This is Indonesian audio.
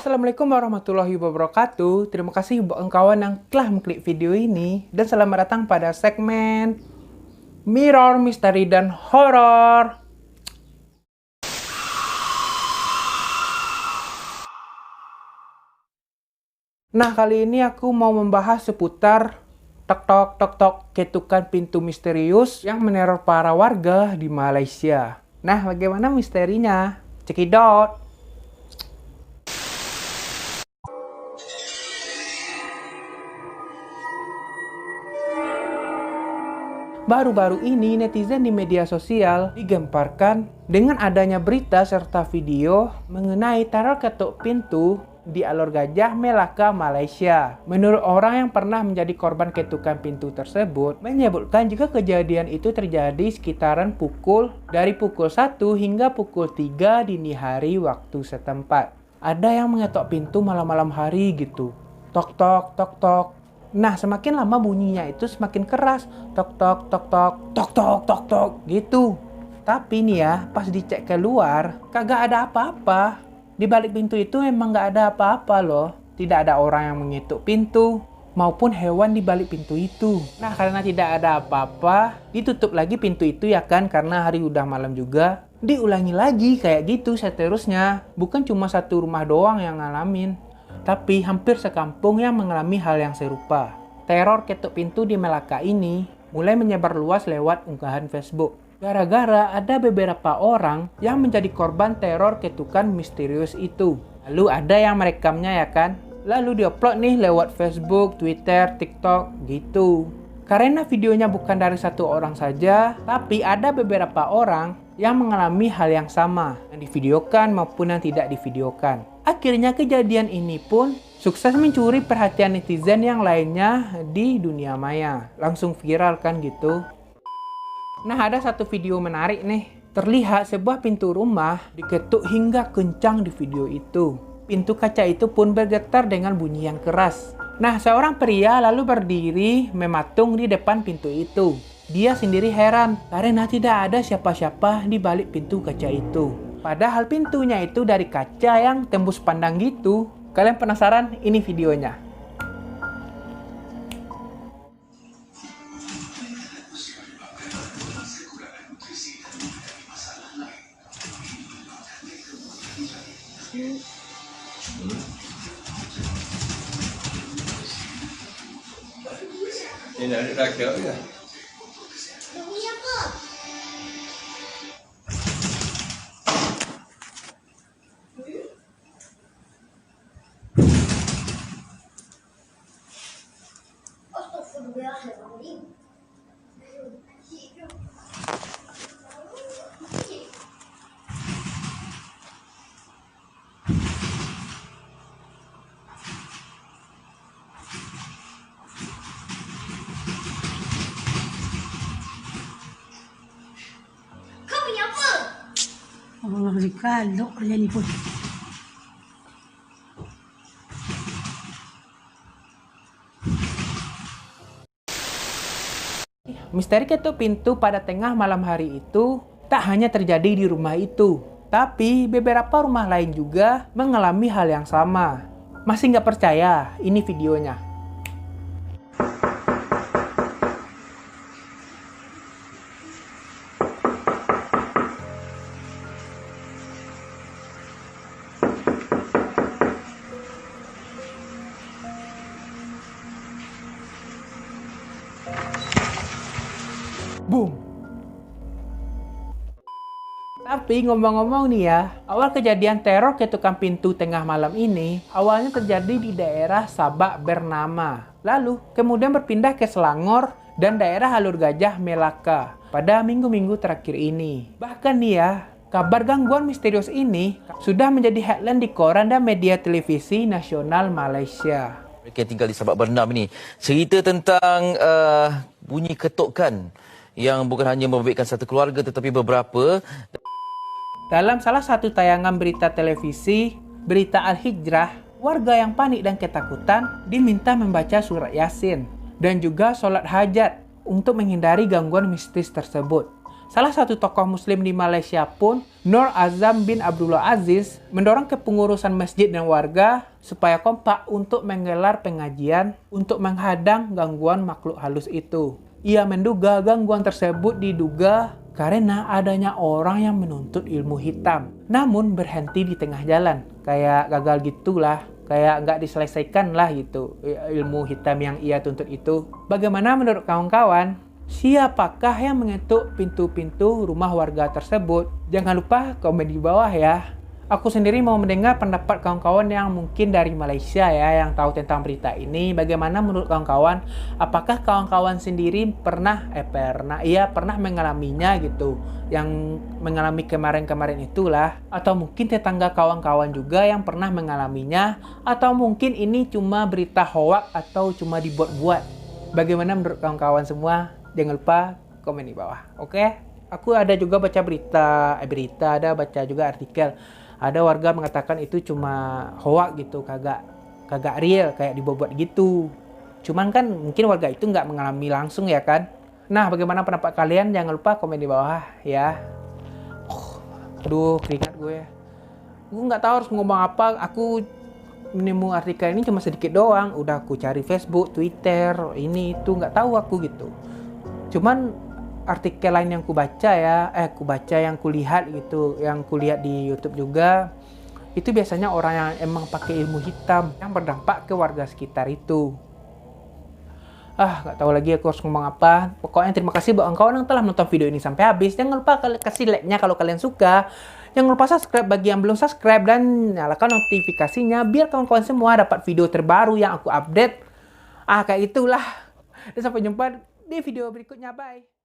Assalamualaikum warahmatullahi wabarakatuh. Terima kasih buat kawan yang telah mengklik video ini. Dan selamat datang pada segmen Mirror, Misteri, dan Horor. Nah, kali ini aku mau membahas seputar tok tok ketukan pintu misterius yang meneror para warga di Malaysia. Nah, bagaimana misterinya? Cekidot! Baru-baru ini netizen di media sosial digemparkan dengan adanya berita serta video mengenai teror ketuk pintu di Alor Gajah, Melaka, Malaysia. Menurut orang yang pernah menjadi korban ketukan pintu tersebut, menyebutkan jika kejadian itu terjadi sekitaran dari pukul 1 hingga pukul 3 dini hari waktu setempat. Ada yang mengetok pintu malam-malam hari gitu. Tok tok tok tok. Nah, semakin lama bunyinya itu semakin keras. Tok tok tok tok tok tok tok tok gitu. Tapi nih ya, pas dicek keluar, kagak ada apa-apa. Di balik pintu itu memang gak ada apa-apa loh. Tidak ada orang yang mengetuk pintu maupun hewan di balik pintu itu. Nah, karena tidak ada apa-apa, ditutup lagi pintu itu ya kan, karena hari udah malam juga. Diulangi lagi kayak gitu seterusnya. Bukan cuma satu rumah doang yang ngalamin, tapi hampir sekampung yang mengalami hal yang serupa. Teror ketuk pintu di Melaka ini mulai menyebar luas lewat unggahan Facebook. Gara-gara ada beberapa orang yang menjadi korban teror ketukan misterius itu. Lalu ada yang merekamnya ya kan. Lalu diupload nih lewat Facebook, Twitter, TikTok gitu. Karena videonya bukan dari satu orang saja, tapi ada beberapa orang yang mengalami hal yang sama, yang divideokan maupun yang tidak divideokan. Akhirnya kejadian ini pun sukses mencuri perhatian netizen yang lainnya di dunia maya. Langsung viral kan gitu. Nah, ada satu video menarik nih. Terlihat sebuah pintu rumah diketuk hingga kencang di video itu. Pintu kaca itu pun bergetar dengan bunyi yang keras. Nah, seorang pria lalu berdiri mematung di depan pintu itu. Dia sendiri heran karena tidak ada siapa-siapa di balik pintu kaca itu. Padahal pintunya itu dari kaca yang tembus pandang gitu. Kalian penasaran? Ini videonya. Ini ada rakyat ya. Allah dikalok aja ni pun. Misteri ketuk pintu pada tengah malam hari itu tak hanya terjadi di rumah itu, tapi beberapa rumah lain juga mengalami hal yang sama. Masih nggak percaya? Ini videonya. Boom. Tapi ngomong-ngomong nih ya, awal kejadian teror ketukan pintu tengah malam ini awalnya terjadi di daerah Sabak Bernama. Lalu kemudian berpindah ke Selangor dan daerah Alor Gajah, Melaka pada minggu-minggu terakhir ini. Bahkan nih ya, kabar gangguan misterius ini sudah menjadi headline di koran dan media televisi nasional Malaysia. Mereka yang tinggal di Sabak Bernam ini cerita tentang bunyi ketukan yang bukan hanya membaikkan satu keluarga tetapi beberapa. Dalam salah satu tayangan berita televisi, Berita Al-Hijrah, warga yang panik dan ketakutan diminta membaca surat Yasin dan juga sholat hajat untuk menghindari gangguan mistis tersebut. Salah satu tokoh muslim di Malaysia pun, Nur Azam bin Abdullah Aziz, mendorong kepengurusan masjid dan warga supaya kompak untuk menggelar pengajian untuk menghadang gangguan makhluk halus itu. Ia menduga gangguan tersebut diduga karena adanya orang yang menuntut ilmu hitam, namun berhenti di tengah jalan. Kayak gagal gitulah, kayak nggak diselesaikan lah gitu ilmu hitam yang ia tuntut itu. Bagaimana menurut kawan-kawan? Siapakah yang mengetuk pintu-pintu rumah warga tersebut? Jangan lupa komen di bawah ya. Aku sendiri mau mendengar pendapat kawan-kawan yang mungkin dari Malaysia ya, yang tahu tentang berita ini. Bagaimana menurut kawan-kawan? Apakah kawan-kawan sendiri pernah mengalaminya gitu? Yang mengalami kemarin-kemarin itulah. Atau mungkin tetangga kawan-kawan juga yang pernah mengalaminya. Atau mungkin ini cuma berita hoak atau cuma dibuat-buat. Bagaimana menurut kawan-kawan semua? Jangan lupa komen di bawah, oke? Aku ada juga baca ada baca juga artikel. Ada warga mengatakan itu cuma hoak gitu, kagak real, kayak dibuat-buat gitu. Cuman kan mungkin warga itu nggak mengalami langsung ya kan? Nah, bagaimana pendapat kalian? Jangan lupa komen di bawah ya. Aduh, keringat gue. Gue nggak tahu harus ngomong apa. Aku nemu artikel ini cuma sedikit doang. Udah aku cari Facebook, Twitter, ini itu nggak tahu aku gitu. Cuman artikel lain yang yang kulihat gitu, yang kulihat di YouTube juga, itu biasanya orang yang emang pakai ilmu hitam yang berdampak ke warga sekitar itu. Nggak tahu lagi aku harus ngomong apa. Pokoknya terima kasih buat kawan yang telah menonton video ini sampai habis. Jangan lupa kalian kasih like-nya kalau kalian suka. Jangan lupa subscribe bagi yang belum subscribe dan nyalakan notifikasinya biar kawan-kawan semua dapat video terbaru yang aku update. Kayak itulah. Dan sampai jumpa di video berikutnya. Bye.